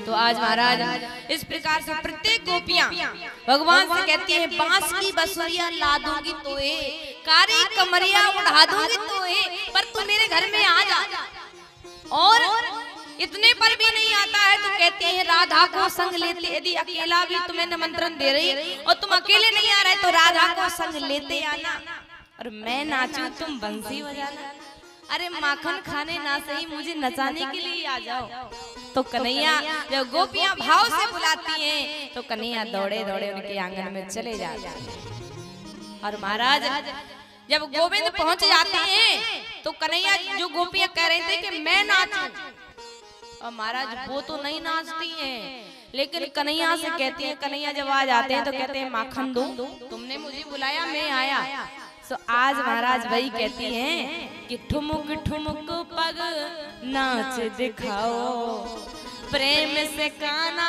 तो आज महाराज इस प्रकार से प्रत्येक गोपियां भगवान से कहती है, बांस की बसुरिया ला दूंगी तोए, कारी कमरिया उड़ा दूंगी तोए, पर तू मेरे घर में आ जा। और इतने पर भी नहीं आता है तो कहती है राधा को संग लेते, यदि अकेला भी तुम्हें निमंत्रण दे रही और तुम अकेले नहीं आ रहे तो राधा को संग लेते आना और मैं नाचूं तुम बंसी बजाना। अरे माखन खाने ना सही मुझे नचाने के लिए आ जाओ। तो कन्हैया जब गोपियां भाव से बुलाती हैं तो कन्हैया दौड़े दौड़े उनके आंगन में चले जाते हैं। और महाराज जब गोविंद पहुंच जाते हैं तो कन्हैया जो गोपियां कह रहे थे कि मैं नाचूं, और महाराज वो तो नहीं नाचती हैं, लेकिन कन्हैया से कहती है, कन्हैया जब आ जाते हैं तो कहते हैं माखन दो, तुमने मुझे बुलाया मैं आया। तो आज महाराज वही कहती हैं कि ठुमुक ठुमुक पग नाच दिखाओ, प्रेम से काना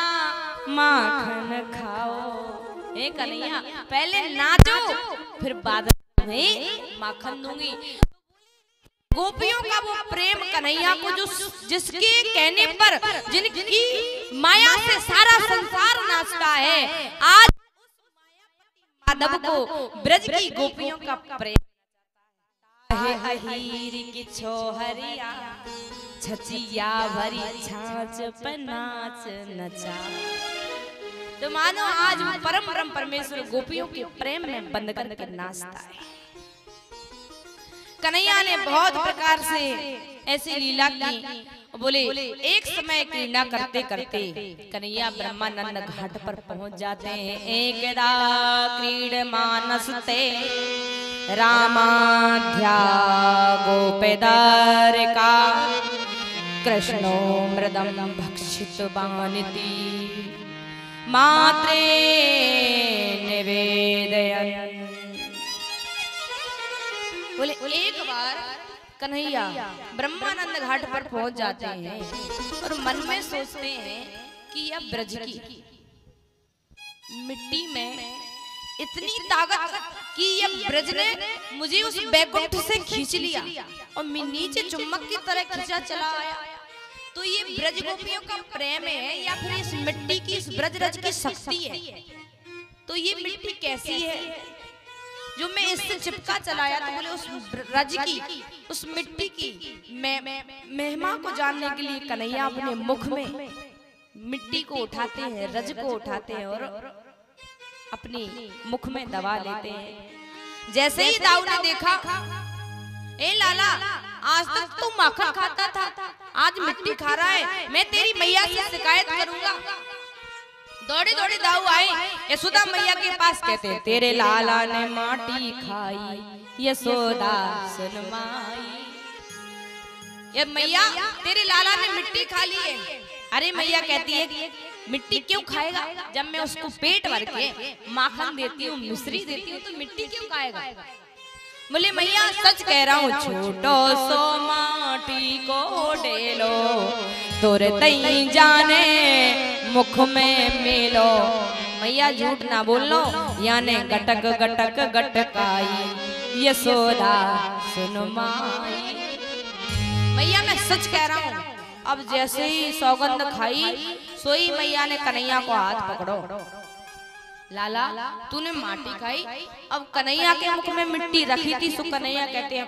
माखन खाओ। हे कन्हैया पहले नाचो फिर बाद में माखन दूंगी। गोपियों का वो प्रेम कन्हैया को जो जिसके कहने पर जिनकी माया से सारा संसार नाचता है, आज माधव को ब्रज की गोपियों का प्रेम है। अहीर की छोहरिया छचिया भरी छाछ पर नाच नचा। तो मानो आज परम परमेश्वर गोपियों के प्रेम में बंद करके नाचता है। कन्हैया ने बहुत प्रकार से ऐसी लीला की। बोले एक समय क्रीड़ा करते करते कन्हैया ब्रह्मानंद घाट पर पहुंच जाते हैं। एकदा क्रीडमानस्ते रामाध्या गोपेदार का कृष्णो मृदम भक्षितवानिति मात्रे निवेदयन्। बोले एक बार कन्हैया ब्रह्मानंद घाट पर पहुंच जाते हैं और मन में सोचते हैं कि यह ब्रज की मिट्टी में इतनी ताकत कि यह ब्रज ने मुझे उस बैकुंठ से खींच लिया और मैं नीचे चुम्बक की तरह खींचा चला आया। तो ये ब्रज गोपियों का प्रेम है या फिर इस मिट्टी की, इस ब्रज रज की शक्ति है? तो ये मिट्टी कैसी है जो मैं इससे चिपका चलाया? तो बोले उस रज की, उस मिट्टी की महिमा को जानने के लिए कन्हैया अपने मुख में मिट्टी को उठाते हैं, रज को उठाते हैं और अपनी मुख में दबा लेते हैं। जैसे ही दाऊ ने देखा, ए लाला आज तक तू माखन खाता था, आज मिट्टी खा रहा है, मैं तेरी मैया से शिकायत करूंगा। दौड़े दौड़े दाऊ आए यशोदा मैया के पास, कहते तेरे लाला ने माटी खाई यशोदा सुन माई। ये मैया तेरे लाला ने मिट्टी खा ली है। अरे मैया कहती है मिट्टी क्यों खाएगा, जब मैं उसको पेट भर के माखन देती हूँ, मिश्री देती हूँ, तो मिट्टी क्यों खाएगा? बोले मैया सच कह रहा हूँ, छोटो सो माटी को डेलो तोरे तई जाने मुख में मेलो। मैया झूठ ना बोलो, याने गटक गटक गटकाई यशोदा सुन माई। मैया मैं सच कह रहा हूँ। अब जैसे ही सौगंध खाई सोई मैया ने कन्हैया को हाथ पकड़ो, लाला तूने माटी खाई, अब कन्हैया के मुख में मिट्टी रखी थी। सो कन्हैया कहते हैं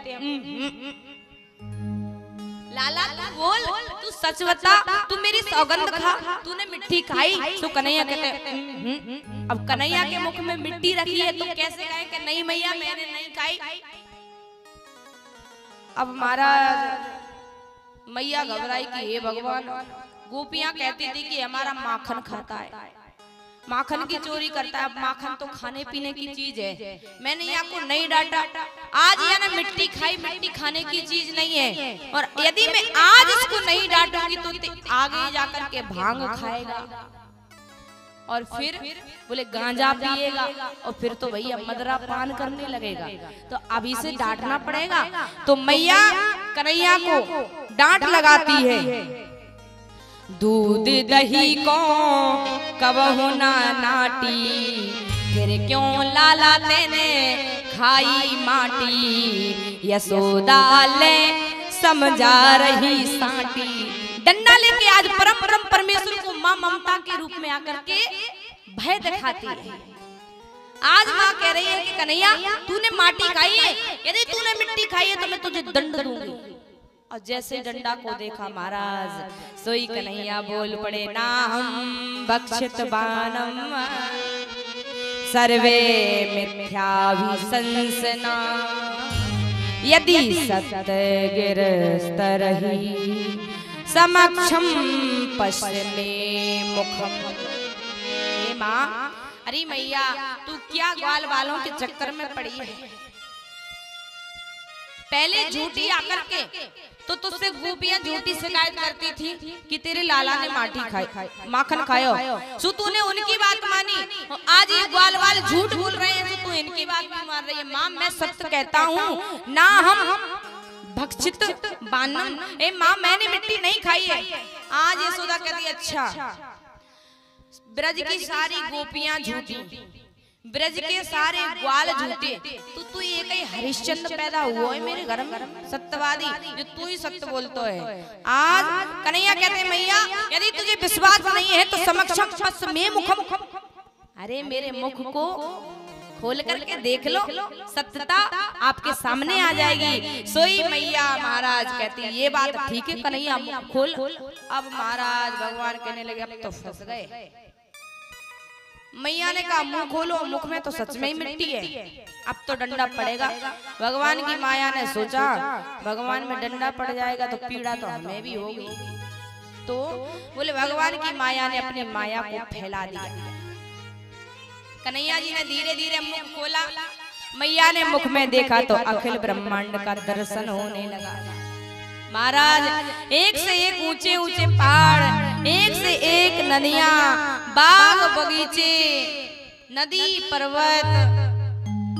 लाला तू बोल, तू सच बता, तू मेरी सौगंध खा, तूने मिट्टी खाई? तो कन्हैया कहते हैं अब कन्हैया के मुख में मिट्टी रखी है तो कैसे कहे कि नहीं मैया मैंने नहीं खाई। अब हमारा मैया घबराई कि हे भगवान, गोपियां कहती थी कि हमारा माखन खाता है, माखन की चोरी करता है। अब माखन तो खाने पीने की चीज है, मैंने आपको नहीं डांटा। आज या ना मिट्टी खाई, मिट्टी खाने की चीज नहीं है, और यदि मैं आज इसको नहीं डांटूंगी तो आगे जाकर के भांग खाएगा और फिर बोले गांजा पिएगा और फिर तो भैया मदरा पान करने लगेगा। तो अभी से डांटना पड़ेगा। तो मैया कन्हैया को डांट लगाती है, दूध दही को कबहु ना नाटी, फिर क्यों लाला तेने खाई माटी, यशोदा ले समझा रही साटी। डंडा लेके आज परम परमेश्वर को मां ममता के रूप में आकर के भय दिखाती है। आज माँ कह रही है कि कन्हैया तूने माटी खाई है, यदि तूने मिट्टी खाई है तो मैं तुझे दंड दूंगी। और जैसे डंडा को देखा महाराज सोई कन्हैया बोल पड़े, ना हम भक्षित बानम सर्वे मिथ्याभिशंसना यदि सत्य गिरस्तरहि समक्षम पश्चिमे मुखम। हे माँ, अरे मैया तू क्या ग्वाल वालों के चक्कर में पड़ी है? पहले झूठी आकर के तो तुझसे गोपियां झूठी शिकायत करती थी कि तेरे लाला ने माटी खाई, माखन खायो, सो तूने उनकी बात मानी। आज ये ग्वाल वाल झूठ बोल रहे हैं तो तू इनकी बात भी मान रही है। माँ मैं सत्य कहता हूँ, ना हम भक्षित बानम। ए माँ मैंने मिट्टी नहीं खाई है। आज यशोदा कहती अच्छा, ब्रज की सारी गोपियां झूठी, ब्रज के सारे ग्वाल झूठे, तू एक ही हरिश्चंद्र पैदा हुआ है मेरे घर में सत्यवादी, जो तू ही सत्य बोलता है। आज कन्हैया कहते मैया यदि तुझे विश्वास नहीं है तो समक्षम पश्चिमे मुखम। अरे मेरे मुख को खोल करके देख लो, सत्यता आपके सामने आ जाएगी। सोई मैया महाराज कहती ये बात ठीक है कन्हैया मुख खोल। अब महाराज भगवान कहने लगे अब तो फंस गए। मैया ने कहा मुंह खोलो, मुख में तो सच में ही मिट्टी है, अब तो डंडा पड़ेगा। भगवान की माया ने सोचा भगवान में डंडा पड़ जाएगा तो पीड़ा तो हमें भी होगी। तो बोले भगवान की माया ने अपनी माया को फैला दिया। कन्हैया जी ने धीरे धीरे मुख खोला, मैया ने मुख में देखा तो अखिल ब्रह्मांड का दर्शन होने लगा। महाराज एक से एक ऊंचे ऊंचे पहाड़, एक से एक नदियां, बाग बगीचे, नदी पर्वत,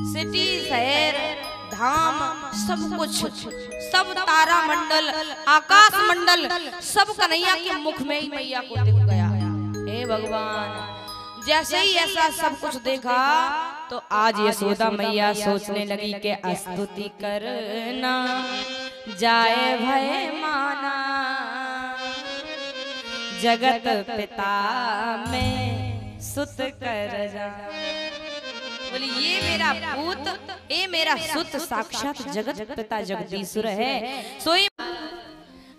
सिटी शहर धाम, सब कुछ, सब तारा मंडल आकाश मंडल सब कन्हैया के मुख में ही मैया को दिख गया। हे भगवान, जैसे ही ऐसा सब कुछ देखा तो आज यशोदा मैया सोचने लगी कि स्तुति करना जाए भय माना, जगत पिता में सुत कर जा। बोली ये मेरा पूत, ये मेरा सुत साक्षात जगत पिता जगदीश्वर है। सोई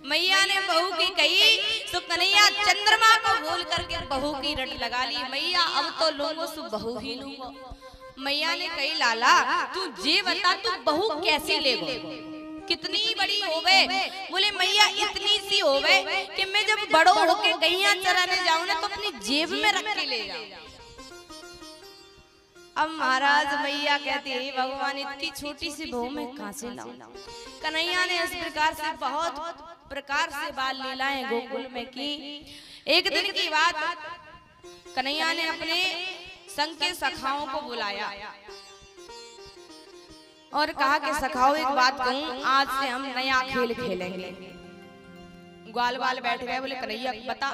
मैया ने बहू की कही तो कन्हैया चंद्रमा को भूल करके बहू की रट लगा ली। मैया अब तो लूंगो सो बहू ही लूंगो। मैया ने कही लाला तू ये बता तू बहू कैसी लेगो, कितनी बड़ी होवे? बोले मैया इतनी सी होवे कि मैं जब बड़ो होके गैया चराने जाऊं ना तो अपनी जेब में रख के ले जाऊं। अब महाराज मैया कहती है भगवान इतनी छोटी सी बहू में कहां से लाऊं? कन्हैया ने इस प्रकार से बहुत प्रकार से बाल लीलाएं गोकुल में की। एक दिन की बात, कन्हैया ने अपने संग के सखाओं को बुलाया और कहा कि सखाओ एक बात कहूं, आज से हम नया खेल खेलेंगे। ग्वाल वाल बैठ गए, बोले कन्हैया बता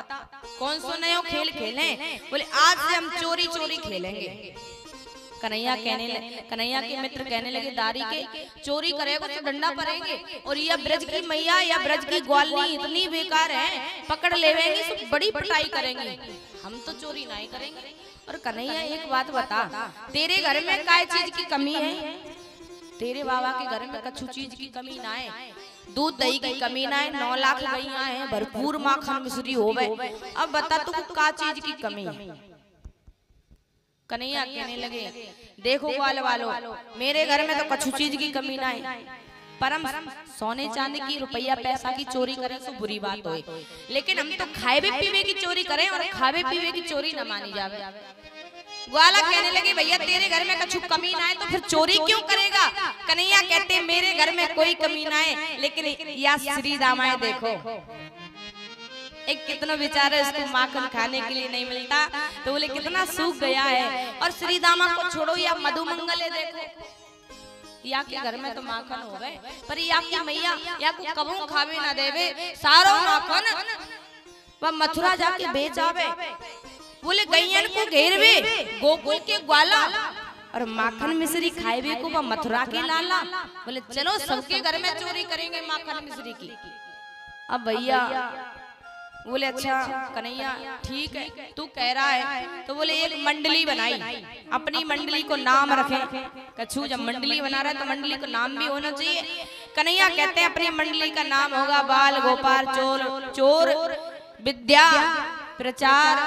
कौन सा नया खेल खेलें? बोले आज से हम चोरी चोरी खेलेंगे। कन्हैया के मित्र कहने लगे दारी के चोरी करेगा तो डंडा पड़ेंगे, और यह ब्रज की मैया या ब्रज की ग्वालनी इतनी बेकार है, पकड़ लेवेंगी तो बड़ी पिटाई करेंगी, हम तो चोरी नहीं करेंगे। और कन्हैया एक बात बता, तेरे घर में काय चीज की कमी है? तेरे बाबा के घर में कछु चीज की कमी ना है, दूध दही की कमी ना है, 9 लाख गैया है, भरपूर माखन मिश्री होवे। अब बता तू का चीज की कमी है? कन्हैया कहने लगे देखो ग्वाल वालो, मेरे घर में तो कछु चीज की कमी ना है, परम सोने चांदी की रुपया पैसा की चोरी करें तो बुरी बात होए, लेकिन हम तो खाए पीवे की चोरी करें और खावे पीवे की चोरी न मानी जावे। ग्वाला कहने लगे भैया तेरे घर में कछु कमी ना है तो फिर चोरी क्यों करेगा? कन्हैया कहते मेरे घर में कोई कमी ना है, लेकिन या श्री दामाए देखो, एक कितना बेचारा इसको माखन खाने के लिए नहीं मिलता, तो बोले कितना सूख गया है। और श्री दामा को छोड़ो या मधुमंगले देखो, या के घर में तो माखन हो गए, पर या की मैया या को कबू खावे ना देवे, सारो माखन वह मथुरा जाके बेच आवे। बोले गैयन को घेरवे गोकुल के ग्वाला और माखन मिश्री खाएवे को वह मथुरा के लाला। बोले चलो सबके घर में चोरी करेंगे माखन मिश्री की। अब भैया बोले अच्छा कन्हैया ठीक है तू कह रहा है, तो बोले एक मंडली बनाई, अपनी मंडली को नाम रखे। कछु जब मंडली बना रहा है तो मंडली को नाम भी होना चाहिए। कन्हैया कहते हैं अपनी मंडली का नाम होगा बाल गोपाल चोर विद्या प्रचार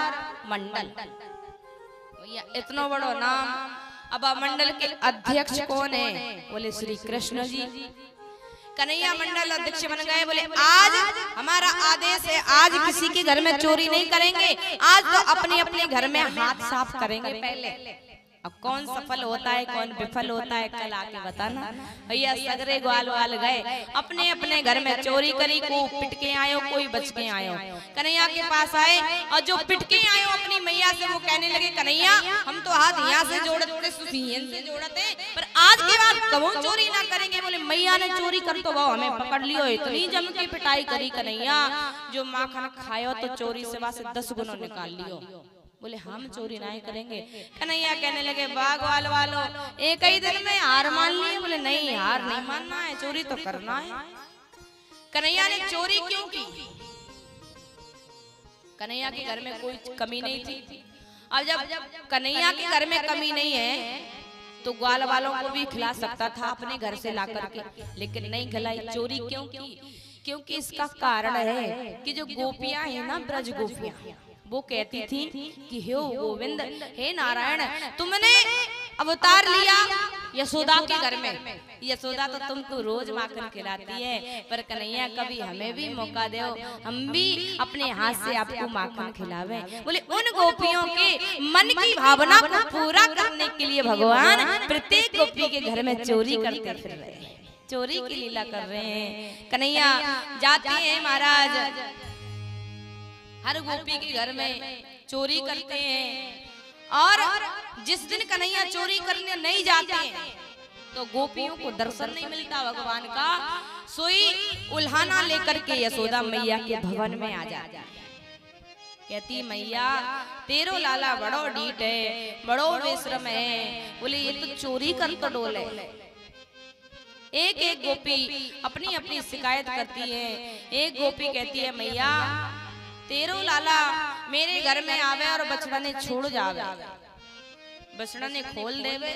मंडल। इतना बड़ा नाम। अब मंडल के अध्यक्ष कौन है? बोले श्री कृष्ण जी। कन्हैया मंडल अध्यक्ष बन गए। बोले आज हमारा आदेश है, आज किसी के घर में चोरी नहीं करेंगे, आज तो अपने अपने घर में हाथ साफ करेंगे पहले। अब कौन सफल होता है कौन विफल होता है कल आके बताना। भैया सगरे ग्वाल वाल गए, अपने अपने घर में चोरी करी, को पिट के आयो कोई बच के आयो। कन्हैया के पास आए और जो पिट के आयो अपनी मैया से वो कहने लगे कन्हैया हम तो हाथ यहाँ से जोड़ते से जोड़ते, पर आज के बाद कबो चोरी ना करेंगे। बोले मैया ने चोरी कर तो वो हमें पकड़ लियो, इतनी जम की पिटाई करी कन्हैया, जो माखन खायो तो चोरी सेवा से 10 गुना निकाल लियो। बोले हम चोरी नहीं करेंगे। कन्हैया कहने लगे बागवाल वालों एक ही दिन में हार मान लिए? बोले नहीं हार नहीं मानना है, चोरी तो करना है। कन्हैया ने चोरी क्यों की? कन्हैया के घर में कोई कमी नहीं थी। अब जब कन्हैया के घर में कमी नहीं है तो ग्वाल वालों को भी खिला सकता था अपने घर से ला करके, लेकिन नहीं खिलाई। चोरी क्यों की? क्योंकि इसका कारण है कि जो गोपियां है ना, ब्रज गोपियां, वो कहती थी कि हे गोविंद हे नारायण तुमने अवतार लिया यशोदा के घर में, यशोदा तो तुमको रोज माखन खिलाती है, पर कन्हैया कभी हमें भी मौका दो, हम भी अपने हाथ से आपको माखन खिलावे। बोले उन गोपियों के मन की भावना को पूरा करने के लिए भगवान प्रत्येक गोपी के घर में चोरी करते फिर रहे हैं, चोरी की लीला कर रहे हैं। कन्हैया जाते हैं महाराज, हर गोपी के घर में चोरी करते हैं, और जिस दिन कन्हैया चोरी करने नहीं जाते हैं तो गोपियों को दर्शन नहीं मिलता भगवान का। सोई उल्हाना लेकर के यशोदा मैया के भवन में आ जाती, कहती मैया तेरो लाला बड़ो डीठ है, बड़ो बेशरम है। बोले ये तो चोरी कर तो डोले। एक एक गोपी अपनी अपनी शिकायत करती है। एक गोपी कहती है मैया तेरो लाला मेरे घर में आवे और बछड़ा ने छोड़ जावे, बछड़ा ने खोल देवे।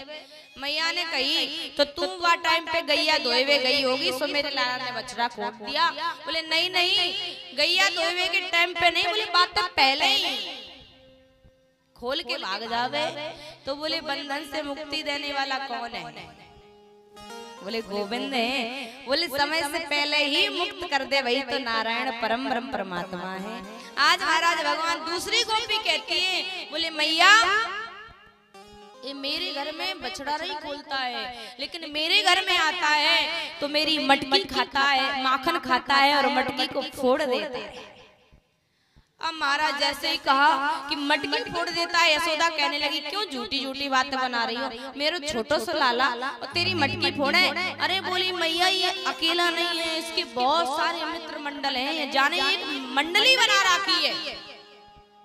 मैया ने कही तो तू वह टाइम पे गैया धोएवे गई होगी, सो मेरे लाला ने बछड़ा खोल दिया। बोले नहीं नहीं गैया धोएवे के टाइम पे नहीं, बोले बात तो पहले ही खोल के भाग जावे। तो बोले बंधन से मुक्ति देने वाला कौन है? बोले गोविंद है। बोले समय से पहले ही मुक्त कर दे वही तो नारायण परम ब्रह्म परमात्मा है। आज महाराज भगवान दूसरी गोपी कहती है, बोले मैया ये मेरे घर में बछड़ा नहीं खोलता है, लेकिन मेरे घर में आता है तो मेरी मटकी खाता है, माखन खाता है और मटकी को फोड़ देता है। अब महाराज जैसे ही कहा कि मटकी फोड़ देता है, यशोदा कहने लगी क्यों झूठी झूठी बातें बना रही हो, मेरे छोटो सा लाला और तेरी मटकी फोड़े। अरे बोली मैया ये अकेला नहीं है, इसके बहुत सारे मित्र मंडल हैं, ये जाने एक मंडली बना रखी है।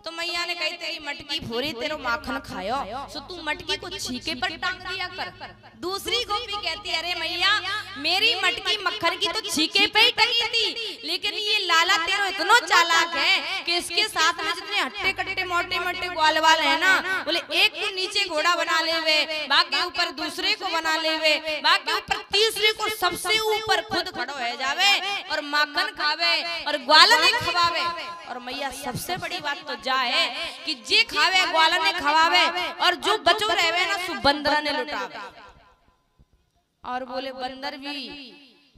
तो मैया ने कही तेरी मटकी फोड़ी तेरो माखन खायो, सो तू मटकी को छीके पर टांग दिया कर। दूसरी गोपी कहती अरे मैया मेरी मटकी मक्खन की तो छीके पे ही टंगी थी, लेकिन ये लाला तेरो इतना चालाक है कि इसके साथ में जितने हट्टे कट्टे मोटे मोटे ग्वाल वाले हैं ना, बोले एक को नीचे घोड़ा बना लेवे, बाकी ऊपर दूसरे को बना लेवे, बाकी ऊपर तीसरे को सबसे ऊपर खुद खड़ो है जावे और माखन खावे और ग्वाल ने खवावे। और मैया सबसे बड़ी बात तो जा है कि जे खावे ग्वाला ने खवावे और जो बचो रहे ना सु बंदर ने लुटावे। और बोले बंदर भी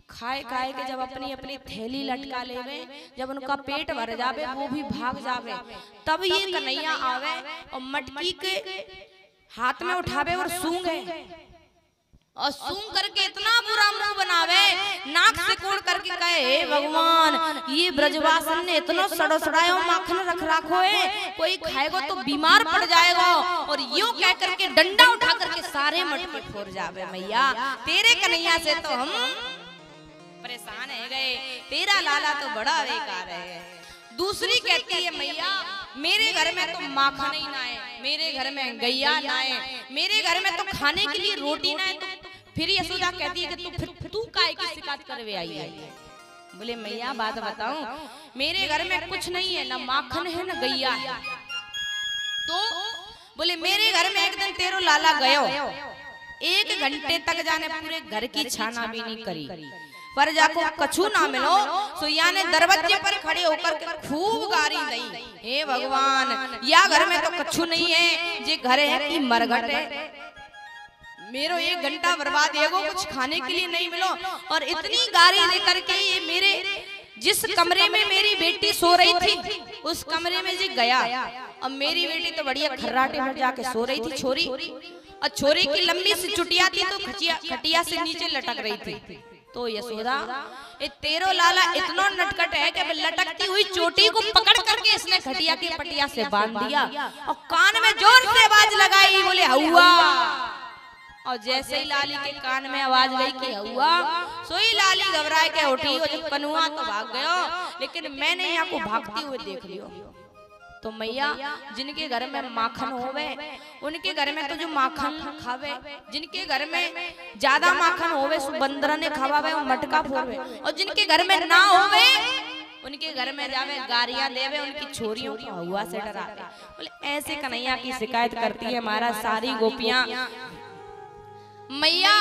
खाए खाए के जब अपनी अपनी थैली लटका लेवे, जब उनका पेट भर जावे वो भी भाग जावे, तब ये कन्हैया आवे और मटकी के हाथ में उठावे और सूंघे और सूंघ करके इतना बुरा मुंह बनावे, नाक से कोड़ करके कहे हे भगवान ये ब्रजवासन ने इतना सड़ो सड़ायो माखन रख रखो है, कोई खाएगा तो बीमार पड़ जाएगा। और यूं कह करके डंडा उठा करके सारे मटके फोड़ जावे। मैया तेरे कन्हैया से तो हम परेशान है गए, तेरा लाला तो बड़ा बेकार है। दूसरी कहती है मैया मेरे घर में तो माखन ही ना है, मेरे घर में गैया ना है, मेरे घर में तो खाने के लिए रोटी ना है। तो फिर यशोदा कहती है कि तू काहे की शिकायत करवे आई है? बोले मैया बात बताऊं, मेरे घर में कुछ नहीं है, ना माखन है ना गैया है। तो बोले मेरे घर में एक दिन तेरो लाला गयो, 1 घंटे तक जाने पूरे घर की छाना भी नहीं करी, पर जाको कछु ना मिलो। सो याने दरवाजे पर खड़े होकर के खूब गारी दई, हे भगवान या घर में तो कछु नहीं है, जे घर है कि मरघट है, मेरो 1 घंटा बर्बाद है, कुछ खाने के लिए नहीं मिलो। और इतनी गारी दे करके ये मेरे जिस कमरे में मेरी बेटी सो रही थी उस कमरे में जी गया। अब मेरी बेटी तो बढ़िया खर्राटे में जाके सो रही थी छोरी, और छोरी की लंबी सी चुटिया थी तो खटिया से नीचे लटक रही थी। तो यशोदा ये तेरो लाला इतना नटखट है कि लटकती हुई चोटी को पकड़ करके इसने खटिया की पटिया से बांध दिया और कान में जोर से आवाज लगाई, बोले हौवा। और जैसे ही लाली के कान में आवाज गई कि हौवा, सोई लाली घबराए के उठी, और जब कनुआ तो भाग गयो, लेकिन मैंने यहाँ को भागती हुए देख लियो। तो मैया जिनके घर में माखन होवे उनके घर में तो जो माखन खावे, जिनके घर में ज्यादा माखन होवे सो बंदरा ने खावे वो मटका फोड़वे, और जिनके घर में ना होवे उनके घर में जावे गारियां देवे, उनकी छोरियों को हौवा से डरावे। बोले ऐसे कन्हैया की शिकायत करती है महाराज सारी गोपियां। मैया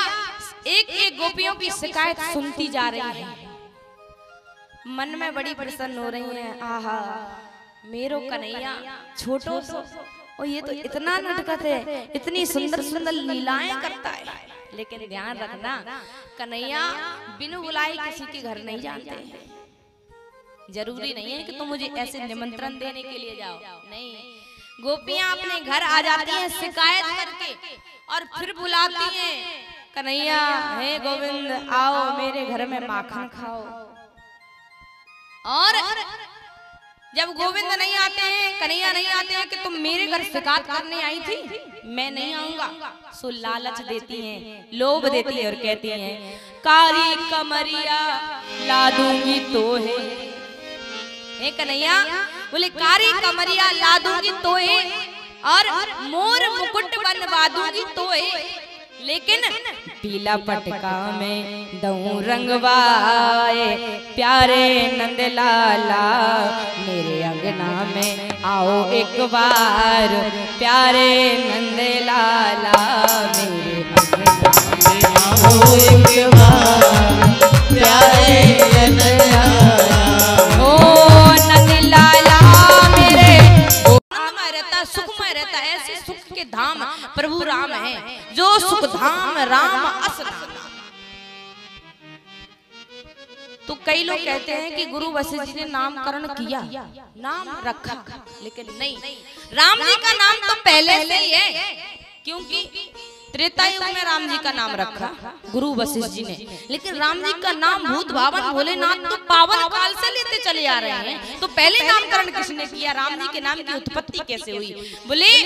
एक एक गोपियों की शिकायत सुनती जा रही है, मन में बड़ी प्रसन्न हो रही है। आहा मेरो कन्हैया छोटो सो, और ये तो इतना नटखट है, इतनी सुंदर सुंदर लीलाएं करता है। लेकिन ध्यान रखना कन्हैया बिनु बुलाए किसी के घर नहीं जाते हैं। जरूरी नहीं है कि तुम मुझे ऐसे निमंत्रण देने के लिए जाओ, नहीं, गोपियां अपने घर आ जाती हैं शिकायत करके और फिर बुलाती हैं, कन्हैया हे गोविंद आओ मेरे घर में माखन खाओ। और जब गोविंद नहीं आते हैं, कन्हैया नहीं आते हैं कि तुम मेरे घर शिकायत करने आई थी, मैं नहीं आऊंगा, सो लालच देती हैं, लोभ देती है और कहती हैं कारी कमरिया ला दूंगी तो है कन्हैया। बोले कारी कमरिया ला दूंगी तो है और मोर मुकुट बनवा दूंगी तो है, लेकिन पीला पटका में दऊं रंगवाए प्यारे नंद लाला, मेरे अंगना में आओ एक बार प्यारे नंद लाला, मेरे अंगना में आओ एक बार प्यारे नंद लाला। सुखमय रहता है, ऐसे सुख के धाम प्रभु राम है, जो सुख धाम राम अस धाम। तो कई लोग कहते हैं कि गुरु वशिष्ठ जी ने नामकरण किया, नाम रखा, लेकिन नहीं, राम जी का नाम तो पहले से ही है, क्योंकि त्रेता युग में राम जी का नाम रखा गुरु वशिष्ठ जी ने, लेकिन राम जी का नाम भूत भावन भोलेनाथ तो पावन काल से लेते चले आ रहे हैं। तो पहले नामकरण किसने किया, राम जी के नाम की उत्पत्ति कैसे हुई? बोले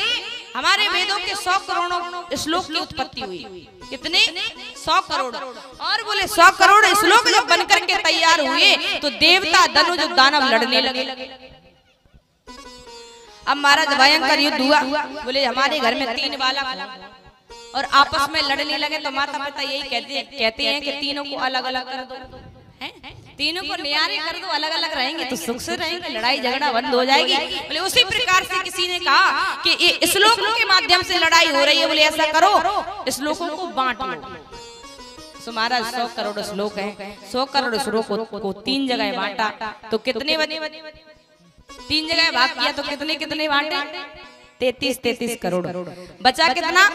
हमारे वेदों के 100 करोड़ श्लोक की उत्पत्ति हुई। कितने? 100 करोड़। और बोले 100 करोड़ श्लोक जब बनकर के तैयार हुए तो देवता धनुष दानव लड़ने लगे। अब महाराज भयंकर युद्ध हुआ। बोले हमारे घर में 3 बालक और आपस में लड़ने लगे, तो माता पिता यही कहते हैं कि तीनों को अलग अलग कर दो, तीनों को न्यारे कर दो, अलग अलग रहेंगे तो सुख से रहेंगे, लड़ाई झगड़ा बंद हो जाएगी। बोले उसी प्रकार से किसी ने कहा कि ये श्लोकों के माध्यम से लड़ाई हो रही है, बोले ऐसा करो श्लोकों को बांट लो। तो महाराज 100 करोड़ श्लोक है, 100 करोड़ श्लोक को 3 जगह बांटा तो कितने बने? 3 जगह भाग किया तो कितने कितने बांटे? 33 करोड़। बचा कितना?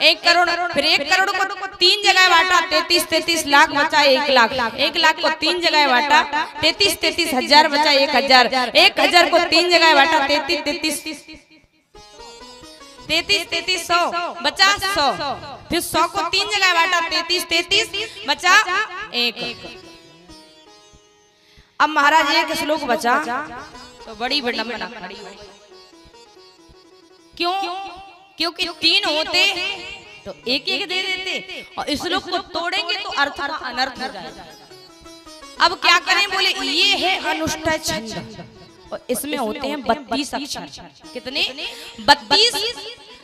1 करोड़। फिर 1 करोड़ को 3 जगह बांटा, 33 लाख बचा 1 लाख। 1 लाख को 3 जगह बांटा, 33 हजार बचा 1000। 1000 को 3 जगह बांटा, 33 100 बचा 100। फिर 100 को 3 जगह बांटा, 33 बचा 1। अब महाराज 1 श्लोक बचा तो बड़ी विडंबना खड़ी हुई। क्यों? क्योंकि 3 होते तो 1 दे देते, और इस श्लोक को तोड़ेंगे तो अर्थ का अनर्थ हो जाएगा। अब क्या करें? बोले ये है अनुष्ठय छंद और इसमें होते हैं 32 अक्षर। कितने? 32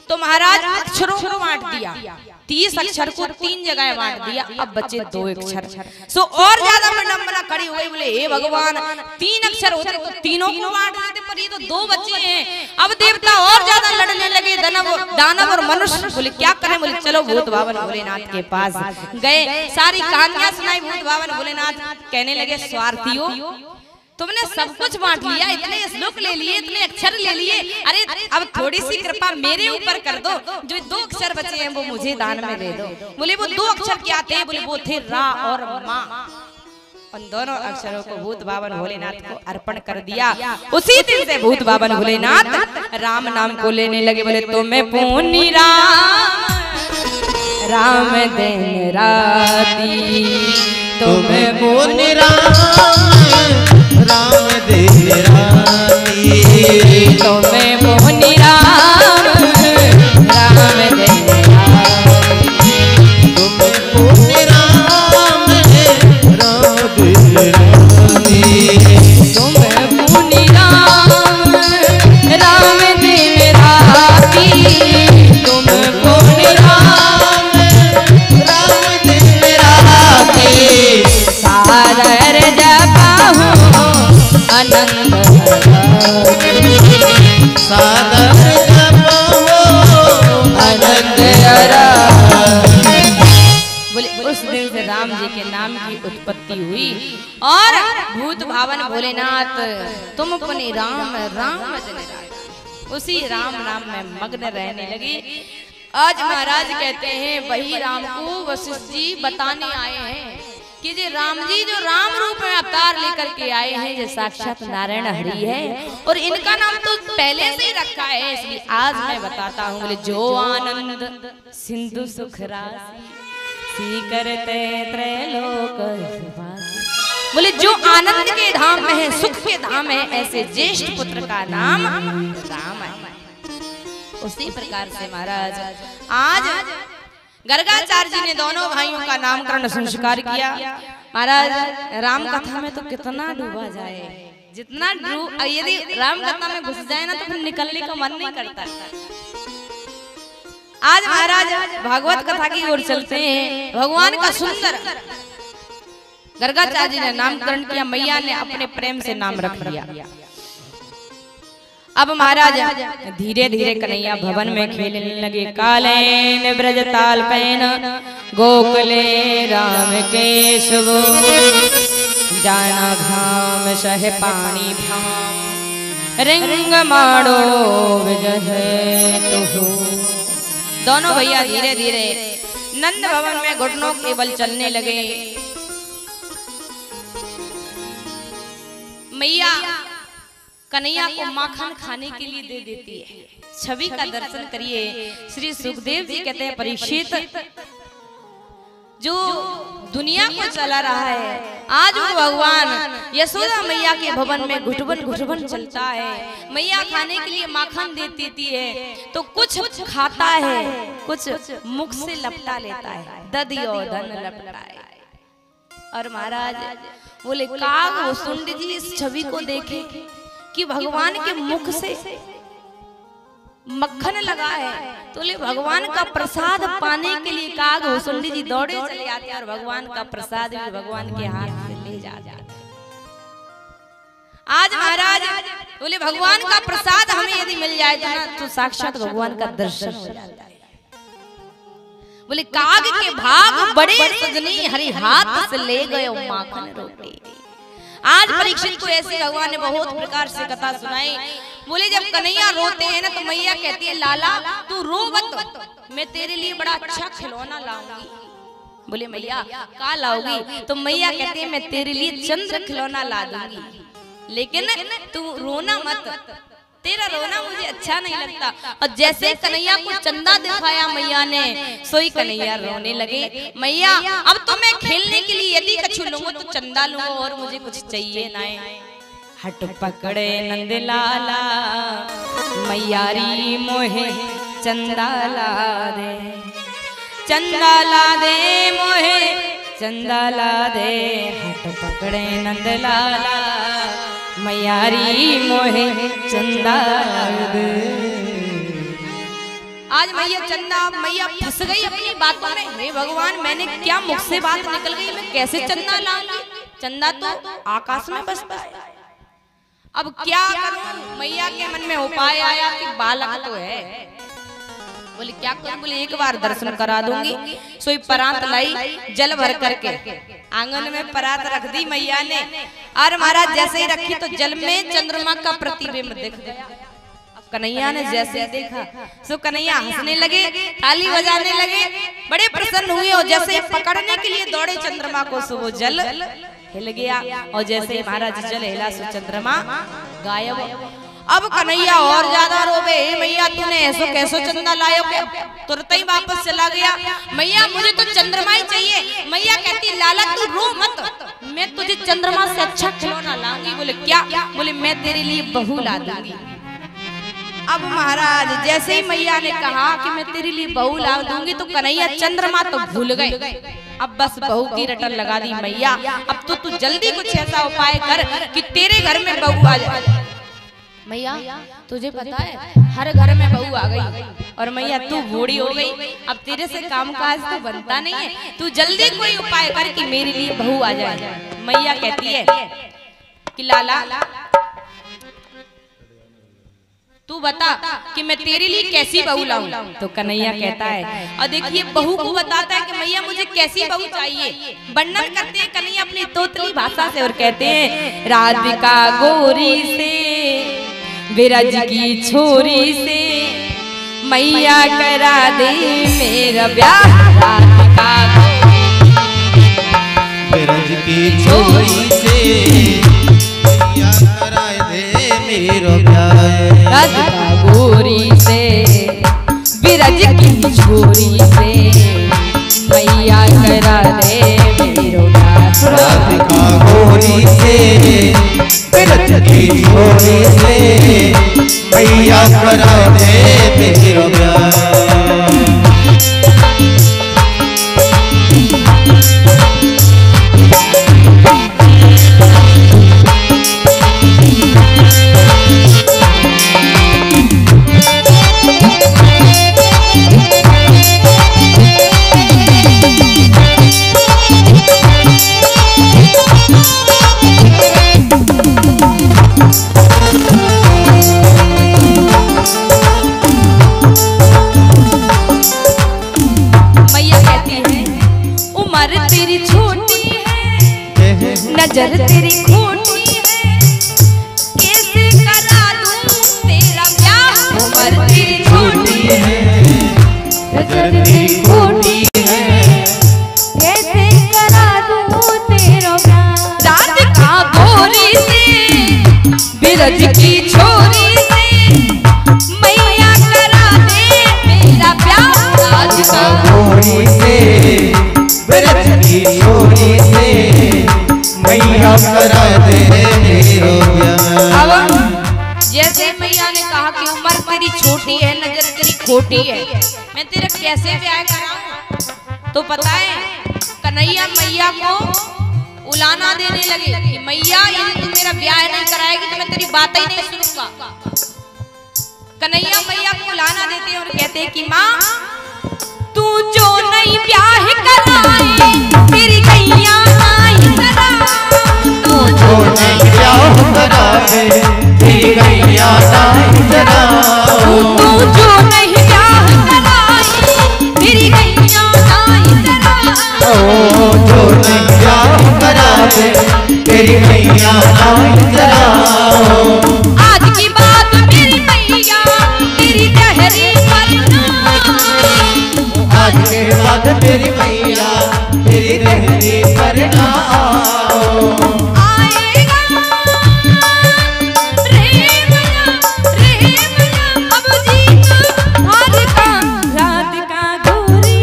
तो महाराज अक्षरों को बांट दिया, 30 अक्षर को 3 जगह बांट दिया, अब बचे 2 अक्षर। सो और ज्यादा विडंबना खड़ी हो गई, बोले हे भगवान 3 अक्षर होते तो तीनों को बांट देते, पर ये तो 2 बचे हैं। अब देवता और ज्यादा लड़ने लगे, दानव और मनुष्य। बोले क्या करें? बोले चलो भूत भावन भोलेनाथ के पास गए, सारी कहानियां सुनाई। भूत भावन भोलेनाथ कहने लगे स्वार्थियों, तुमने सब कुछ बांट लिया, इतने श्लोक ले लिए, इतने अक्षर ले लिए, अरे अब थोड़ी सी कृपा मेरे ऊपर कर दो, जो 2 अक्षर बचे हैं वो मुझे दान में दे दो। बोले वो 2 अक्षर क्या थे? बोले वो थे रा और मा। उन दोनों अक्षरों को भूत भावन भोलेनाथ को अर्पण कर दिया। उसी दिन से भूत भावन भोलेनाथ राम नाम को लेने लगे। बोले तुम्हें पुनि राम दिन राती, तुम्हें पुनि राम दिन राती, तुम्हें पुनि राम दिन राती, तुम्हें पुनि राम दिन राती, तुम्हें पुनि राम दिन राती, तुम्हें पुनि राम दिन राती, सादर जपाहु आनंद सादर जपाहु आनंद। बोले उस दिन से राम जी के नाम की उत्पत्ति हुई और भूत भावन भोलेनाथ तुम अपने राम दिन राती, उसी राम नाम में मग्न रहने लगे। आज महाराज कहते हैं वही राम को वशिष्ठ जी बताने आए हैं कि जे राम जी जो राम रूप में अवतार लेकर के आए हैं, जो साक्षात नारायण हरि है, और इनका नाम तो पहले से ही रखा है, इसलिए आज मैं बताता हूँ। बोले जो आनंद सिंधु सुख राशि करते त्रैलोक सुवासी। बोले जो आनंद के धाम में है, सुख के धाम है, ऐसे ज्येष्ठ पुत्र का नाम राम है। उसी प्रकार से महाराज आज गर्गाचार्य जी ने दोनों भाइयों का नामकरण संस्कार किया। महाराज राम कथा में तो कितना डूबा जाए, जितना यदि राम कथा में घुस जाए ना तो फिर निकलने का मन नहीं करता। आज महाराज भागवत कथा की ओर चलते हैं। भगवान का सुंदर गर्गाचार्य जी ने नामकरण किया, मैया ने अपने प्रेम से नाम रख लिया। अब महाराज धीरे धीरे कन्हैया भवन में खेलने लगे। कालेन ब्रज ताल पैन गोकुले राम केशव, जाना भाम सह पानी भाम, रिंग माड़ो विजय तुहु। दोनों भैया धीरे धीरे नंद भवन में घुटनों के बल चलने लगे। मैया कन्हैया को माखन खाने के लिए दे देती है। छवि का दर्शन करिए। श्री सुखदेव जी कहते हैं परीक्षित जो दुनिया को चला रहा है, आज वो भगवान यशोदा मैया के भवन में घुटबन घुटबन चलता है। मैया खाने के लिए माखन दे देती है तो कुछ खाता है, कुछ मुख से लपटा लेता है, दधियो धन लपटाए। और महाराज बोले काग वसुंड जी इस छवि को देखे कि भगवान के मुख से मक्खन लगा है, तो ले भगवान का प्रसाद पाने के लिए काग वसुंडी जी दौड़े चले आते हैं और भगवान का प्रसाद भी भगवान के हाथ से ले जाते हैं। आज महाराज बोले भगवान का प्रसाद हमें यदि मिल जाए तो साक्षात भगवान का दर्शन हो जाता है। बोले काग के भाग बड़े सजनी हरि हाथ से ले गए माखन रोटी। आज परीक्षित को ऐसे भगवान ने बहुत प्रकार से कथा सुनाई। बोले जब कन्हैया रोते हैं ना तो मैया कहती है लाला तू रो मत, मैं तेरे लिए बड़ा अच्छा खिलौना लाऊंगी। बोले मैया क्या लाओगी? तो मैया कहती है मैं तेरे लिए चंद्र खिलौना ला दूंगी, लेकिन तू रोना मत, तेरा रोना मुझे अच्छा नहीं लगता। और जैसे कन्हैया को चंदा दिखाया मैया ने, सोई कन्हैया रोने लगे। मैया अब तो मैं खेलने के लिए यदि कछु लूंगा तो चंदा लूंगा और मुझे कुछ चाहिए ना। हट पकड़े नंदलाला मैयारी मोहे चंदा ला दे, चंदा ला दे मोहे चंदा ला दे। हट पकड़े नंदलाला मैयारी मोहे चंदा ला दे। आज आज मैया चंदा मैया फंस गई अपनी बातों में। हे भगवान, मैंने क्या मुख से बात निकल गई, मैं कैसे चंदा लाऊंगी? चंदा तो आकाश में बसता है। अब क्या करूं? मैया के मन में उपाय आया कि बालक तो है। बोले क्या करूं? बोले एक बार दर्शन करा दूंगी। सोई परात लाई, जल भर करके आंगन में परात रख दी मैया ने। और महाराज जैसे ही रखी तो जल में चंद्रमा का प्रतिबिंब दिख गया। कन्हैया ने जैसे देखा सो कन्हैया हंसने लगे, ताली बजाने लगे, बड़े प्रसन्न हुए और जैसे पकड़ने के लिए दौड़े चंद्रमा को सो वो जल हिल गया। और जैसे महाराज जल हिला सो चंद्रमा गायब। अब कन्हैया और ज्यादा रोवे, मैया तूने ऐसो कैसो चंदा लायो? तुरंत ही वापस चला गया। मैया मुझे तो चंद्रमा ही चाहिए। मैया कहती लाला तू रो मत, मैं तुझे चंद्रमा से अच्छा खिलौना लाऊंगी। बोले क्या? बोले मैं तेरे लिए बहू ला दूंगी। अब महाराज जैसे ही मैया ने कहा कि मैं तेरे लिए बहू ला दूंगी तो कन्हैया चंद्रमा तो भूल गए। अब बस बहू की रटन लगा दी मैया। अब तो तू जल्दी कुछ ऐसा उपाय कर कि तेरे घर में बहू आ जाए। मैया तुझे पता है हर घर में बहू आ गई और मैया तू बूढ़ी हो गई, अब तेरे से कामकाज तो बनता नहीं है। तू जल्दी कोई उपाय कर कि मेरे लिए बहू आ जाए। मैया कहती है कि लाला तू बता कि मैं तेरे लिए कैसी बहू लाऊं? तो कन्हैया कहता है और देखिए बहू को बताता है कि मैया मुझे कैसी बहू चाहिए। वर्णन करते हैं कन्हैया अपनी तोतली भाषा से और कहते हैं राधिका गोरी से विरज की छोरी से मैया करा दे मेरा ब्याह। राधिका विरज की छोरी से मैया करा दे मेरा ब्याह। राधिका गोरी से विरज की छोरी से मैया करा दे मेरो ब्याह। राधिका गोरी से विरज की छोरी से मैया करा दे मेरा ब्याह। नजर तेरी खोटी है कैसे करा दूं तेरा ब्याह। उम्र तेरी छोटी है नजर तेरी खोटी है कैसे करा दूं तेरा ब्याह। राधिका गोरी से विरज की छोरी से मैया करा दे मेरा ब्याह। राधिका गोरी से विरज की छोरी से मैया करा दे मेरो ब्याह। अब जैसे मैया ने कहा कि उम्र तेरी छोटी है नजर तेरी खोटी है, मैं तेरा कैसे ब्याह कराऊं? तो पता है कन्हैया मैया को उलाना देने लगे कि मैया यदि तू मेरा ब्याह नहीं कराएगी तो मैं तेरी बात ही नहीं सुनूंगा। कन्हैया मैया को उलाना देते हैं और कहते हैं कि माँ तू जो नहीं ब्याह कराए तेरी गैया आई करा। तू जो नहीं ब्याह कराए तेरी गैया आई करा। तू जो नहीं ब्याह कराए तेरी गैया आई करा। जो नहीं ब्याह कराए तेरी गैया आई करा। आज की बात मेरी मैया तेरी जहरी करना। आज के बाद तेरी मैया तेरी रहनी करना। आएगा रे मैया अब जीत राधिका। राधिका गोरी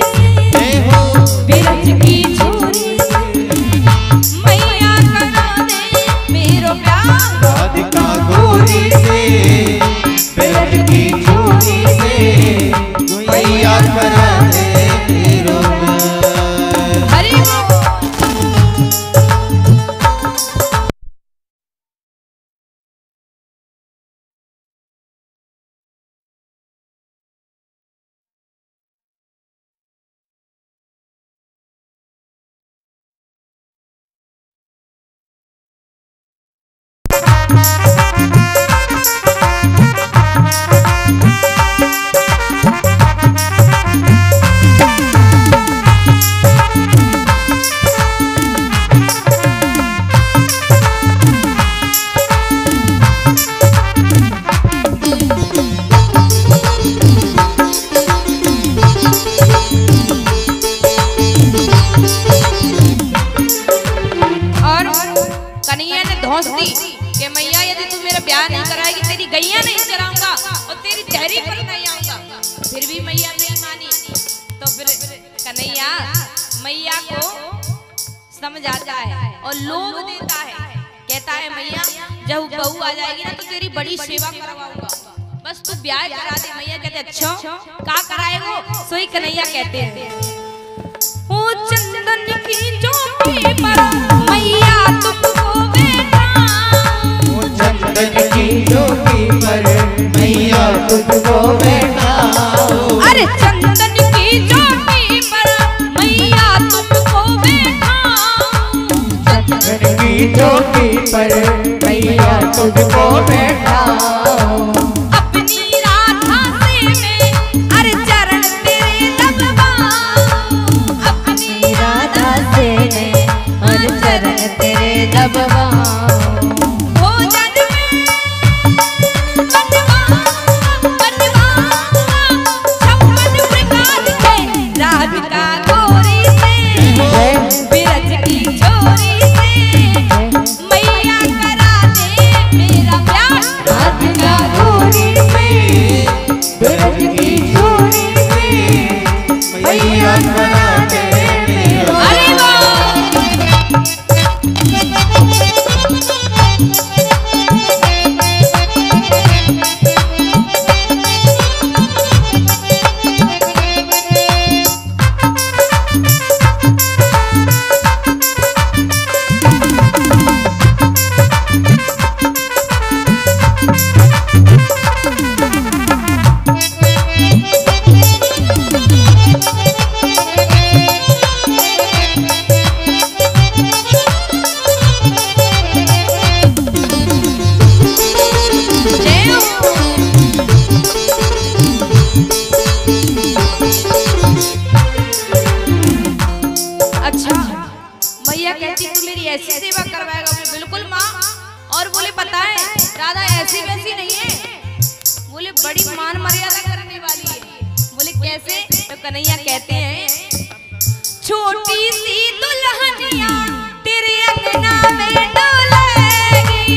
से विरज की छोरी से मैया करा दे मेरो ब्याह। राधिका गोरी से विरज की छोरी से मैया करा दे मेरो ब्याह। हरि बोल। कचहरी पर नहीं आऊंगा। फिर भी मैया नहीं मानी, तो फिर कन्हैया मैया को समझ आता है और लोभ देता है। कहता है मैया जब बहू आ जाएगी ना तो तेरी बड़ी सेवा करवाऊंगा, बस तू ब्याह करा दे। मैया कहते अच्छा का कराएगो? सोई कन्हैया कहते हैं ओ चंदन की चौकी पर मैया तुमको बैठाऊं, चंदन की चौकी पर मैया तुझको बैठाऊं। अरे चंदन की चौकी पर मैया तुमको बैठाऊं, चंदन की चौकी पर मैया तुझको बैठाऊं। अपनी राधा से मैं अरे चरण तेरे दबवाऊं, अपनी राधा से मैं अरे चरण तेरे दबवाऊं। ऐसी सेवा करवाएगा? बोले बिल्कुल माँ। और बोले पता है राधा ऐसी वैसी नहीं है, बोले बड़ी मान मर्यादा करने वाली है। बोले कैसे? तो कन्हैया कहते हैं छोटी सी दुल्हनिया तेरे अंगना में डोलेगी,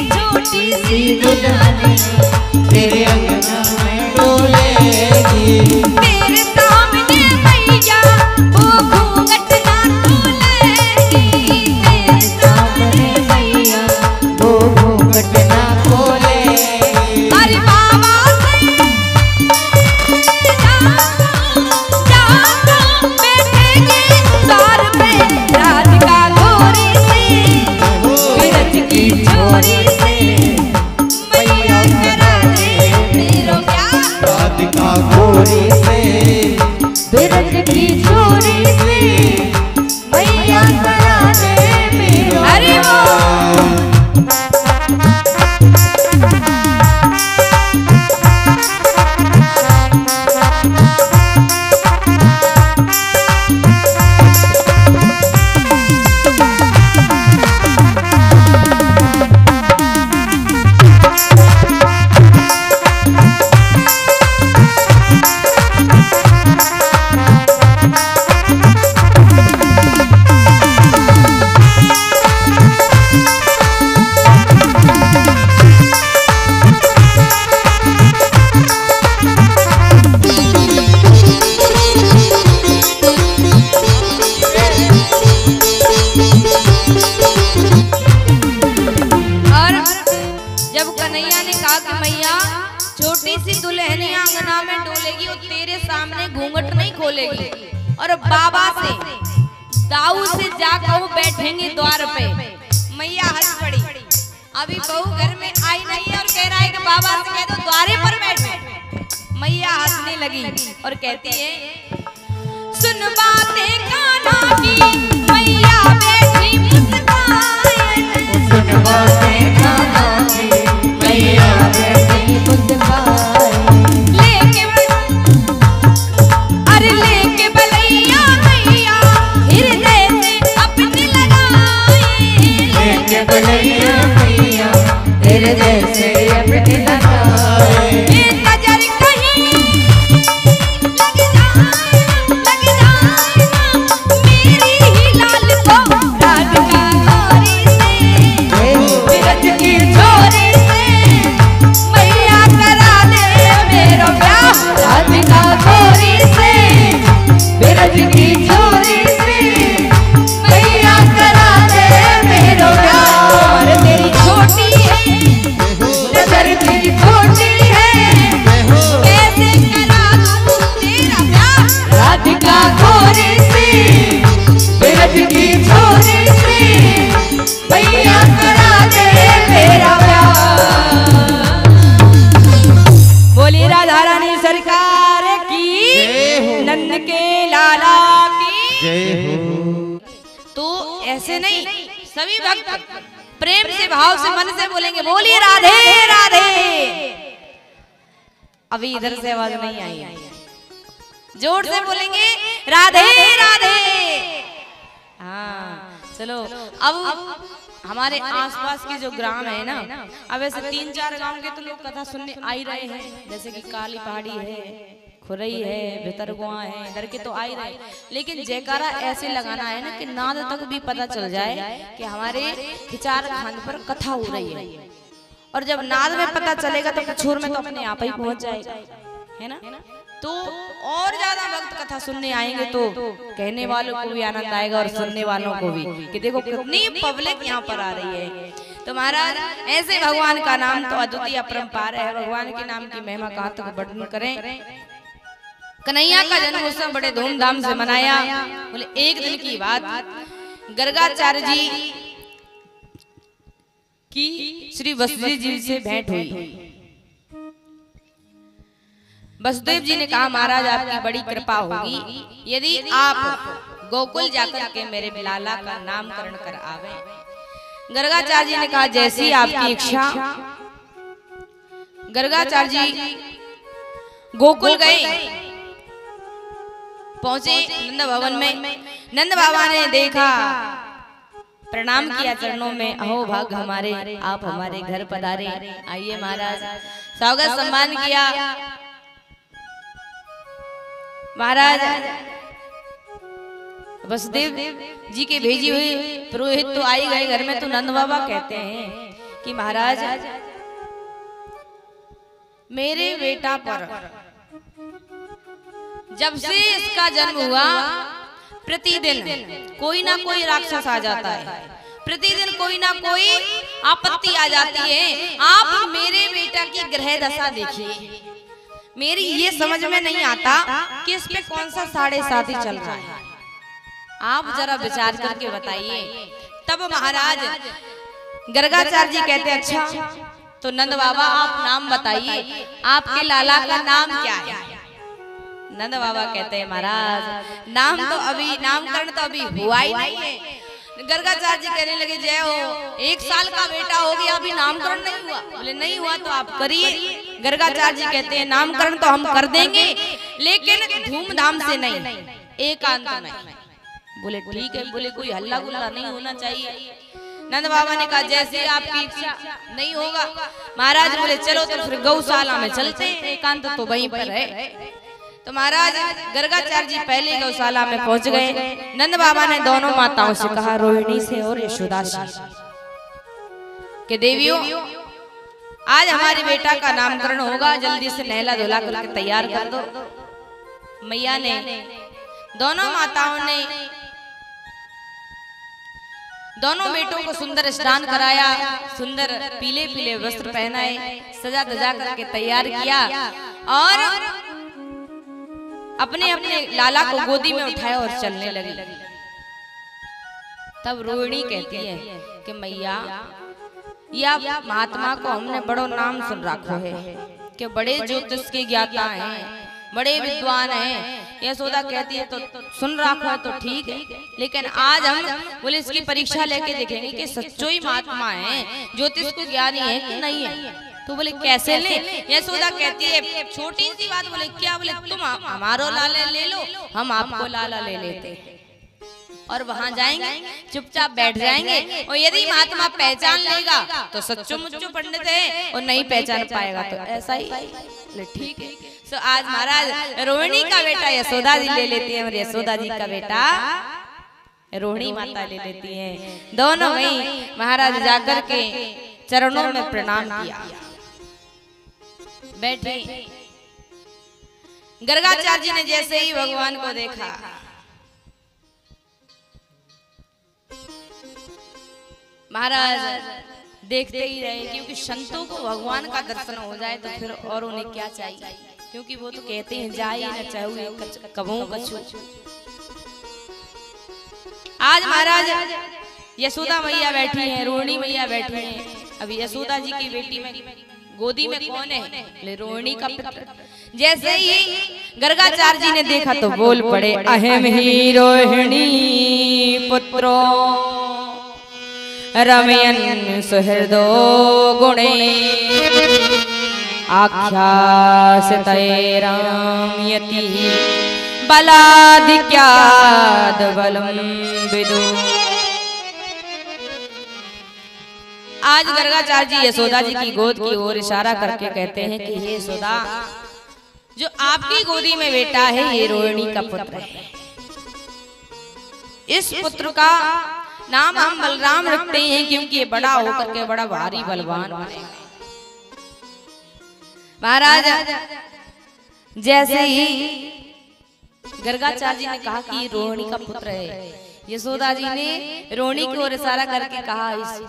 छोटी सी दुल्हनिया तेरे अंगना में डोलेगी। तेरे सामने मैया वो घूंघट ना खोलेगी, तेरे सामने मैया वो घूंघट ना खोलेगी। अरे बाबा से जाना बैठेगी द्वार पे राधिका गोरी से, बिरज की चोरी से मैया करा दे मेरो प्यार, राधिका गोरी से बिरज की चोरी से मैया करा दे मेरो। अरे जब कन्हैया ने कहा कि मैया छोटी सी दुल्हनिया अंगना में डोलेगी और तेरे सामने घूंघट नहीं खोलेगी, और बाबा से दाऊ से जा कहूँ बैठेंगे द्वार पे। मैया हंस पड़ी। अभी बहू घर में आई नहीं है और कह रहा है कि बाबा से कह दो द्वारे पर बैठे। मैया हंसने लगी और कहती है सुन बातें कान्हा की मैया बैठी मुस्काए, सुन बातें कान्हा की मैया बैठी मुस्काए। अरे लेके बलैया मैया हृदय से अपने लगाए, लेके बलैया मैया हृदय से अपने लगाए। नजर कहीं लग जाए मेरी ही लाल को राधिका गोरी से, बिरज की छोरी से सरकार की, नंद के लाला की जय हो। तो ऐसे नहीं, सभी भक्त प्रेम से भाव से मन से बोलेंगे बोलिए राधे राधे। अभी इधर से आवाज नहीं आई, जोर से बोलेंगे राधे राधे। हाँ चलो, अब हमारे आसपास के जो ग्राम है ना, अब ऐसे 3-4 गांव के तो लोग कथा सुनने आ ही रहे हैं, जैसे कि काली पहाड़ी है, खुरई है, भितरगुआ है, इधर के तो आ ही रहे। लेकिन जयकारा ऐसे लगाना है ना कि नाद तक भी पता चल जाए कि हमारे खिचार खान पर कथा हो रही है। और जब नाद में पता चलेगा तो कछोर में तो अपने आप ही पहुंच जाएगा, है ना। तो और ज्यादा भक्त कथा सुनने आएंगे तो कहने वालों को भी आनंद आएगा और सुनने वालों को भी, कि देखो कितनी पब्लिक यहाँ पर आ रही है। तो महाराज ऐसे भगवान का नाम तो अद्वितीय अपरंपार है, भगवान के नाम की महिमा कहाँ तक वर्णन करें। कन्हैया का जन्मोत्सव बड़े धूमधाम से मनाया। बोले एक दिन की बात, गर्गाचार्य जी की श्री वसुदेव जी से भेंट हुई। वसुदेव जी ने कहा महाराज आपकी बड़ी कृपा होगी यदि आप गोकुल जाकर के मेरे लाला का नामकरण कर आवे। गर्गाचार्य जी ने कहा जैसी आपकी इच्छा। गर्गाचार्य जी गोकुल गए, पहुंचे नंद भवन में। नंद बाबा ने देखा, प्रणाम किया चरणों में, अहो भाग हमारे, आप हमारे घर पधारे, आइए महाराज। स्वागत सम्मान किया। महाराज वसुदेव जी के भेजी हुई पुरोहित तो आई गए घर में। तो नंद बाबा कहते हैं कि महाराज मेरे बेटा पर जब से इसका जन्म हुआ प्रतिदिन कोई ना कोई राक्षस आ जाता है, प्रतिदिन कोई ना कोई आपत्ति आ जाती है। आप मेरे बेटा की ग्रह दशा देखिए, मेरी ये समझ में नहीं आता कि इस पे कौन सा 7.5 चल रहा है। आप जरा विचार करके बताइए। तब महाराज गर्गाचार्य जी कहते अच्छा तो नंद बाबा आप नाम बताइए, आपके लाला का नाम क्या है। नंद बाबा कहते हैं महाराज नाम तो अभी, नामकरण तो अभी हुआ ही नहीं है। गर्गाचार्य जी कहने लगे जय हो, 1 साल का बेटा हो गया अभी नामकरण नहीं हुआ। बोले नहीं हुआ तो आप करिए। गर्गाचार्य जी कहते हैं नामकरण तो हम कर देंगे लेकिन धूमधाम से नहीं, एकांत में। बोले ठीक है। बोले कोई हल्ला गुल्ला नहीं होना चाहिए। नंद बाबा ने कहा जैसे आपकी इच्छा। नहीं होगा महाराज। बोले चलो तो फिर गौशाला में चलते हैं, एकांत तो वहीं पर है। तो महाराज गर्गाचार्य जी पहले गौशाला में पहुंच गए। नंद बाबा ने दोनों माताओं से कहा, रोहिणी से और यशोदा से, कि देवियों आज हमारे बेटा का नामकरण होगा, जल्दी से नहला धुला करके तैयार कर दो। मैया ने, दोनों माताओं ने दोनों बेटों को सुंदर स्नान कराया, सुंदर पीले पीले वस्त्र पहनाए, सजा धजा करके तैयार किया और अपने अपने लाला को गोदी में उठाया और चलने लगी। तब रोहिणी कहती है कि मैया या महात्मा को हमने बड़ो नाम सुन रखा है कि बड़े ज्योतिष के ज्ञाता हैं, बड़े विद्वान हैं। यशोदा कहती है तो सुन रखा है तो ठीक है, लेकिन आज हम बोले इसकी परीक्षा लेके देखेंगे कि सच्चो ही महात्मा है, ज्योतिष को ज्ञानी है कि नहीं है। तो बोले कैसे ले। यशोदा कहती है छोटी सी बात। बोले क्या। बोले तुम हमारो लाला ले लो, हम आपको लाला ले लेते और वहां जाएंगे, चुपचाप बैठ जाएंगे, और यदि महात्मा पहचान लेगा तो सच्चो मुच्चो पंडित है, और नहीं पहचान पाएगा तो ऐसा ही। ठीक है। तो आज महाराज रोहिणी का बेटा यशोदा जी ले लेती है और यशोदा जी का बेटा रोहिणी माता ले लेती हैं। दोनों वहीं महाराज जाकर के चरणों में प्रणाम किया, बैठे। गर्गाचार्य जी ने जैसे ही भगवान को देखा, महाराज देखते ही रहे, क्योंकि संतों को भगवान का दर्शन हो जाए तो फिर और उन्हें क्या चाहिए, क्योंकि वो तो कहते हैं जाए न चाहे कबू कछु। आज महाराज यशोदा मैया बैठी हैं, रोहिणी मैया बैठी हैं। अभी यशोदा जी की बेटी में गोदी में कौन है? बोले रोहिणी का पुत्र। जैसे ही गर्गाचार्य जी ने देखा तो बोल पड़े, अहम ही रोहिणी पुत्रो रमयन सुहृदो गुणे आख्यासितये रामयति बलाधिक्याद बलम विदु। आज गर्गाचार्य जी यशोदा जी की गोद की ओर इशारा करके कहते हैं कि हे यशोदा, जो आपकी गोदी में बेटा है ये रोहिणी का पुत्र है। इस पुत्र का नाम हम बलराम रखते हैं क्योंकि ये बड़ा होकर के बड़ा भारी बलवान बनेगा। महाराज जैसे ही गर्गाचार्य जी ने कहा कि रोहिणी का पुत्र है, यशोदा जी ने रोहिणी की ओर इशारा करके कहा, इस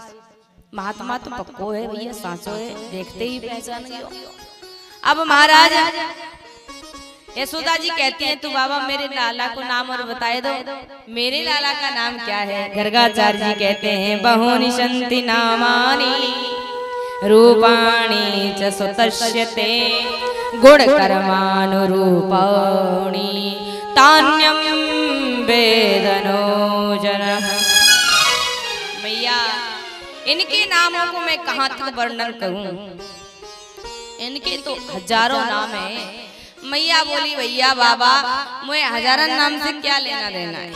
महात्मा तो पक्को है भैया, सांचो है, देखते ही पहचान गए। अब महाराज यशोदा जी कहती हैं, तू बाबा मेरे लाला को नाम और बताए दो, मेरे लाला का नाम क्या है? गर्गाचार्य जी कहते हैं, बहूनि सन्ति नामानि रूपाणि च सुतस्यते गुणकर्मानुरूपाणि तान्यं वेदनो जनः। मैया इनके नामों को मैं कहाँ तक वर्णन करूं, इनके तो हजारों नाम हैं। मैया बोली, भैया बाबा मुझे हजारों नाम से क्या लेना देना है,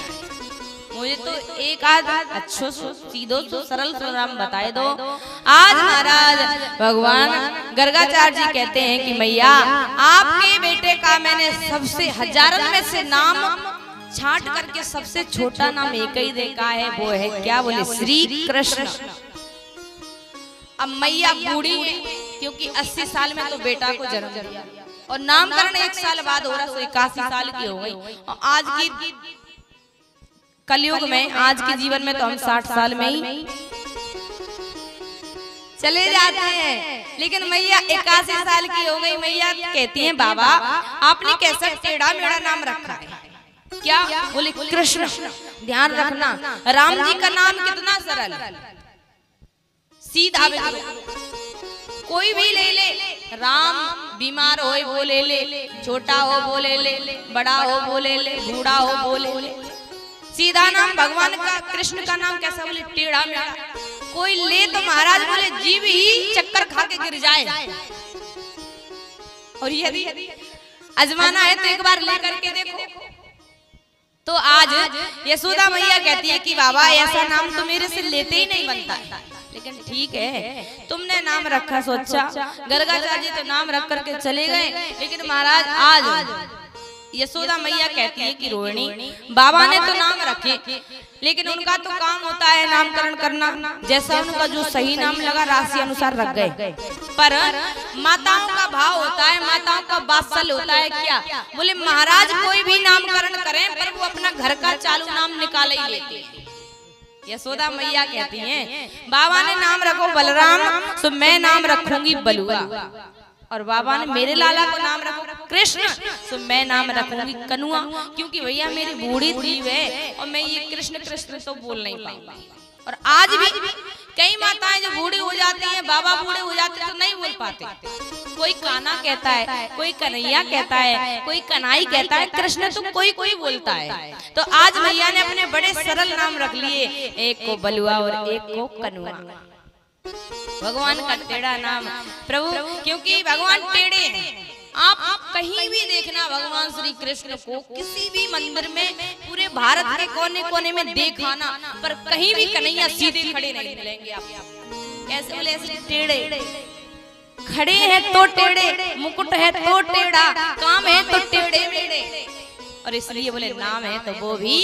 मुझे तो एक आध अच्छो सीधो तो सरल नाम बताए दो। आज महाराज भगवान गर्गाचार्य जी कहते हैं कि मैया आपके बेटे का मैंने सबसे हजारों में से नाम छांट करके सबसे छोटा नाम एक ही देखा है, वो है क्या? बोले श्री कृष्ण। अब मैया बूढ़ी है क्योंकि 80 साल में तो बेटा को जन्म दिया और नामकरण 1 साल बाद हो रहा, तो 81 साल की हो गई। और आज की कलयुग में, आज के जीवन में तो हम 60 साल में ही चले जाते हैं, लेकिन मैया 81 साल की हो गई। मैया कहती हैं, बाबा आपने कैसा टेढ़ा मेढ़ा नाम रखा है? क्या? बोले कृष्ण। ध्यान रखना, राम जी का नाम कितना सरल, सीधा कोई भी ले ले, राम बीमार हो वो ले ले, छोटा हो वो ले ले, बड़ा हो वो ले ले, बूढ़ा हो वो ले ले। सीधा नाम भगवान का, कृष्ण का नाम कैसा? बोले टेढ़ा मेढ़ा। कोई ले तो महाराज बोले जीव ही चक्कर खा के गिर जाए। और यदि आजमाना है तो एक बार ले करके देखो। तो आज यशोदा मैया कहती है कि बाबा ऐसा नाम तो मेरे से लेते ही नहीं बनता है, लेकिन ठीक है तुमने नाम रखा सो अच्छा। गर्गाचार्य जी तो नाम रख करके चले गए, लेकिन महाराज आज यशोदा मैया कहती है कि रोहिणी, बाबा ने तो नाम रखे लेकिन उनका तो काम होता है नामकरण करना, जैसा उनका जो सही नाम लगा राशि अनुसार रख गए। पर माताओं का भाव होता है, माताओं का वात्सल्य होता है। क्या? बोले महाराज कोई भी नामकरण करें पर वो अपना घर का चालू नाम निकाल ही लेते हैं। यशोदा मैया कहती हैं, बाबा ने नाम रखो बलराम तो मैं नाम रखूंगी बलुआ, और बाबा ने मेरे लाला को नाम रखो कृष्ण तो मैं नाम रखूंगी कनुआ, क्योंकि भैया मेरी बूढ़ी जीव है और मैं ये कृष्ण कृष्ण तो बोल नहीं पाऊंगा। और आज भी कई माताएं जो बूढ़ी हो जाती हैं, बाबा बूढ़े हो जाते हैं तो नहीं बोल पाते। कोई काना कहता है, कोई कन्हैया कहता है, कोई कन्हाई कहता है, कृष्ण तो कोई कोई बोलता है। तो आज मैया ने अपने बड़े सरल नाम रख लिए, एक को बलुआ और एक को कनुआ। भगवान का टेढ़ा नाम प्रभु, क्योंकि भगवान टेढ़े हैं। आप कहीं भी देखना भगवान श्री कृष्ण को किसी भी मंदिर में पूरे भारत के कोने कोने में देखाना, पर कहीं भी कन्हैया सीधे खड़े नहीं मिलेंगे। आप कैसे? बोले ऐसे टेढ़े खड़े हैं तो टेढ़े, मुकुट है तो टेढ़ा, काम है तो टेढ़े मेढ़े, और इसलिए बोले नाम है तो वो भी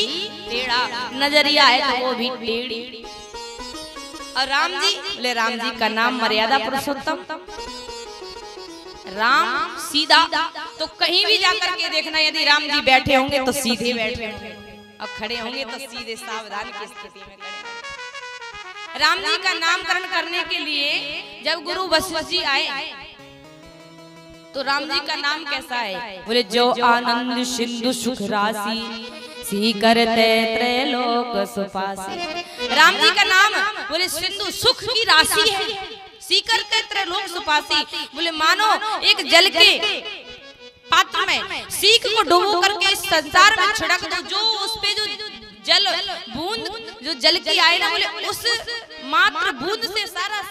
टेढ़ा, नजरिया है तो वो भी टेढ़ी। और राम जी, बोले राम जी का नाम मर्यादा पुरुषोत्तम, राम सीधा। तो कहीं भी जाकर के देखना, यदि राम जी बैठे होंगे तो सीधे बैठे होंगे, और खड़े होंगे तो सीधे सावधान की स्थिति में खड़े। राम जी का नामकरण करने के लिए जब गुरु वशिष्ठ जी आए तो राम जी का नाम कैसा है? बोले जो आनंद सिंधु सुख राशि सी करते त्रैलोक सुपासी। राम जी का नाम बोले सिंधु सुख की राशि है, सीकर के त्रिलोक सुपासी। बोले मानो एक जल के पात्र में सीख को डुबो करके इस संसार में छिड़क दो, जो उस पे जो जल बूंद जो जल की आए ना, बोले उस मात्र बूंद से सारा